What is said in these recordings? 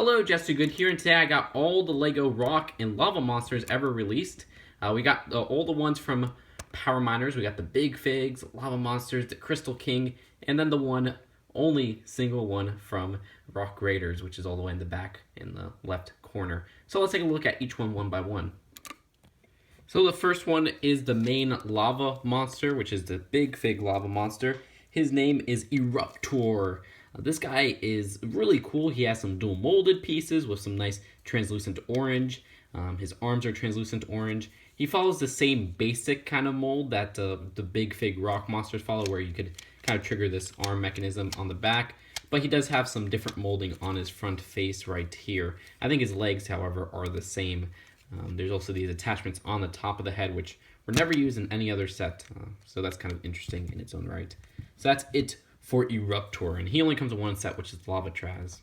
Hello, Jesse Good here, and today I got all the LEGO rock and lava monsters ever released. We got all the ones from Power Miners. We got the Big Figs, Lava Monsters, the Crystal King, and then the only single one from Rock Raiders, which is all the way in the back in the left corner. So let's take a look at each one by one. So the first one is the main lava monster, which is the Big Fig lava monster. His name is Eruptor. This guy is really cool. He has some dual molded pieces with some nice translucent orange. His arms are translucent orange. He follows the same basic kind of mold that the Big Fig rock monsters follow, where you could kind of trigger this arm mechanism on the back. But he does have some different molding on his front face right here. I think his legs, however, are the same. There's also these attachments on the top of the head, which were never used in any other set. So that's kind of interesting in its own right. So that's it for Eruptor, and he only comes in one set, which is Lavatraz.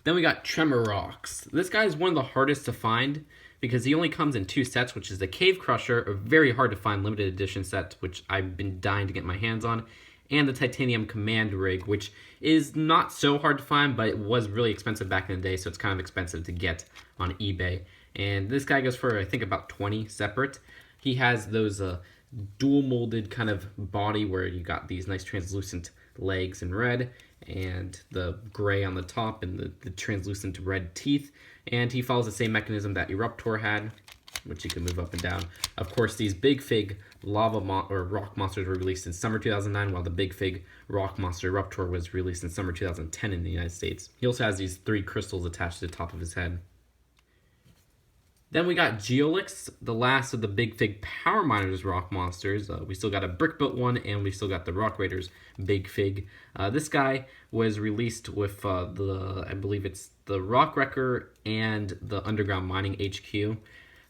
Then we got Tremor Rocks. This guy is one of the hardest to find because he only comes in two sets, which is the Cave Crusher, a very hard to find limited edition set, which I've been dying to get my hands on, and the Titanium Command Rig, which is not so hard to find, but it was really expensive back in the day, so it's kind of expensive to get on eBay. And this guy goes for, I think, about 20 separate. He has those dual molded kind of body where you got these nice translucent legs in red and the gray on the top and the translucent red teeth. And he follows the same mechanism that Eruptor had, which you can move up and down. Of course, these Big Fig rock monsters were released in summer 2009, while the Big Fig rock monster Eruptor was released in summer 2010 in the United States. He also has these 3 crystals attached to the top of his head. Then we got Geolix, the last of the Big Fig Power Miners rock monsters. We still got a brick built one, and we still got the Rock Raiders Big Fig. This guy was released with I believe it's the Rock Wrecker and the Underground Mining HQ.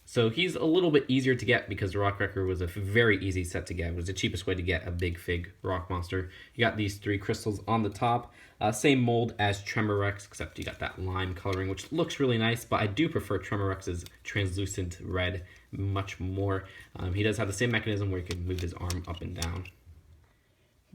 So he's a little bit easier to get because the Rock Wrecker was a very easy set to get. It was the cheapest way to get a Big Fig rock monster. You got these 3 crystals on the top. Same mold as Tremor Rex, except you got that lime coloring, which looks really nice, but I do prefer Tremor Rex's translucent red much more. He does have the same mechanism where you can move his arm up and down.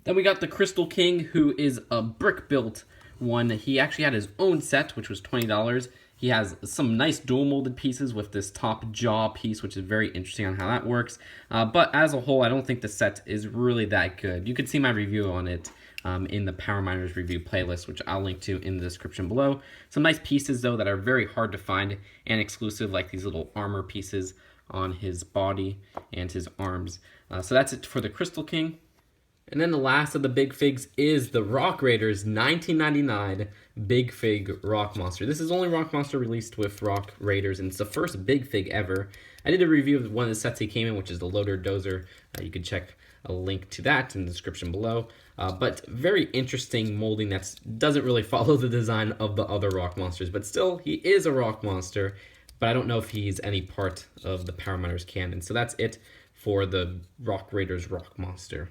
Then we got the Crystal King, who is a brick-built one. He actually had his own set, which was $20. He has some nice dual molded pieces with this top jaw piece, which is very interesting on how that works. But as a whole, I don't think the set is really that good. You can see my review on it in the Power Miners review playlist, which I'll link to in the description below. Some nice pieces, though, that are very hard to find and exclusive, like these little armor pieces on his body and his arms. So that's it for the Crystal King. And then the last of the Big Figs is the Rock Raiders 1999 Big Fig Rock Monster. This is the only rock monster released with Rock Raiders, and it's the first Big Fig ever. I did a review of one of the sets he came in, which is the Loader Dozer. You can check a link to that in the description below. But very interesting molding that doesn't really follow the design of the other rock monsters, but still, he is a rock monster, but I don't know if he's any part of the Power Miners canon. So that's it for the Rock Raiders rock monster.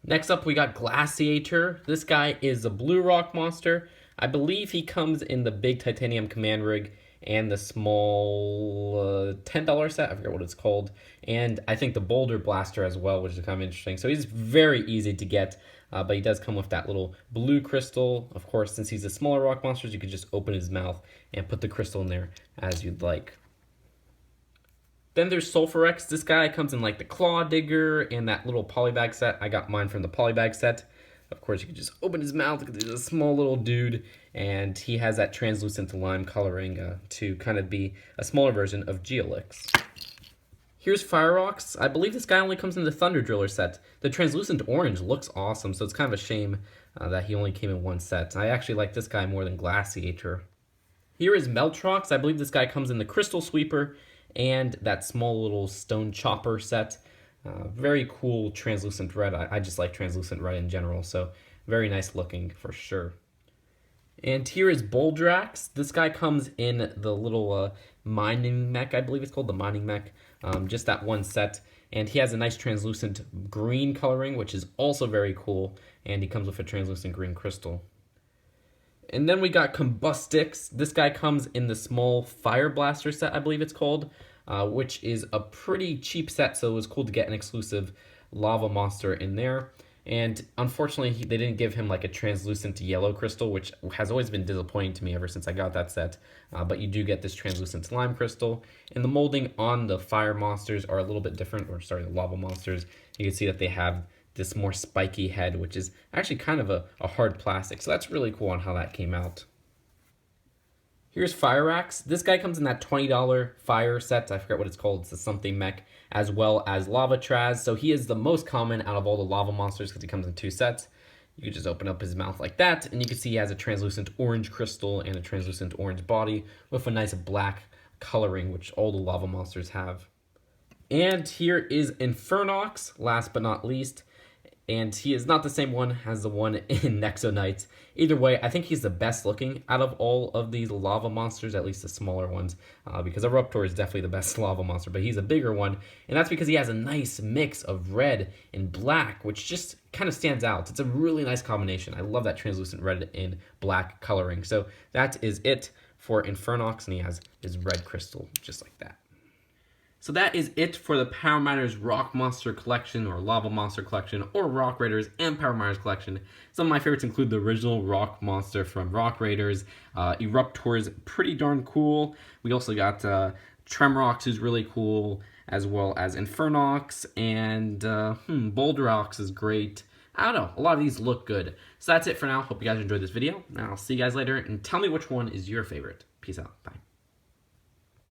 Next up, we got Glassy Ater. This guy is a blue rock monster. I believe he comes in the big Titanium Command Rig and the small $10 set. I forget what it's called. And I think the Boulder Blaster as well, which is kind of interesting. So he's very easy to get, but he does come with that little blue crystal. Of course, since he's a smaller rock monster, you could just open his mouth and put the crystal in there as you'd like. Then there's Sulfur X. This guy comes in like the Claw Digger and that little polybag set. I got mine from the polybag set. Of course, you can just open his mouth because he's a small little dude, and he has that translucent lime coloring to kind of be a smaller version of Geolix. Here's Fire Rocks. I believe this guy only comes in the Thunder Driller set. The translucent orange looks awesome, so it's kind of a shame that he only came in one set. I actually like this guy more than Glassy Ater. Here is Meltrox. I believe this guy comes in the Crystal Sweeper and that small little stone chopper set. Very cool translucent red. I just like translucent red in general, so very nice looking for sure. And here is Boldrax. This guy comes in the little mining mech, I believe it's called the mining mech. Just that one set. And he has a nice translucent green coloring, which is also very cool. And he comes with a translucent green crystal. And then we got Combustix. This guy comes in the small Fire Blaster set, I believe it's called, which is a pretty cheap set, so it was cool to get an exclusive lava monster in there. And unfortunately, they didn't give him like a translucent yellow crystal, which has always been disappointing to me ever since I got that set. But you do get this translucent slime crystal. And the molding on the fire monsters are a little bit different, or sorry, the lava monsters. You can see that they have this more spiky head, which is actually kind of a hard plastic. So that's really cool on how that came out. Here's Fire Axe. This guy comes in that $20 fire set. I forget what it's called. It's the something mech, as well as Lava Traz. So he is the most common out of all the lava monsters because he comes in 2 sets. You can just open up his mouth like that, and you can see he has a translucent orange crystal and a translucent orange body with a nice black coloring, which all the lava monsters have. And here is Infernox, last but not least. And he is not the same one as the one in Nexo Knights. Either way, I think he's the best looking out of all of these lava monsters, at least the smaller ones, because Eruptor is definitely the best lava monster, but he's a bigger one, and that's because he has a nice mix of red and black, which just kind of stands out. It's a really nice combination. I love that translucent red and black coloring. So that is it for Infernox, and he has his red crystal just like that. So that is it for the Power Miners Rock Monster Collection, or Lava Monster Collection, or Rock Raiders and Power Miners Collection. Some of my favorites include the original Rock Monster from Rock Raiders. Eruptor is pretty darn cool. We also got Tremorox, who's really cool, as well as Infernox, and Boulderox is great. I don't know, a lot of these look good. So that's it for now. Hope you guys enjoyed this video, and I'll see you guys later, and tell me which one is your favorite. Peace out. Bye.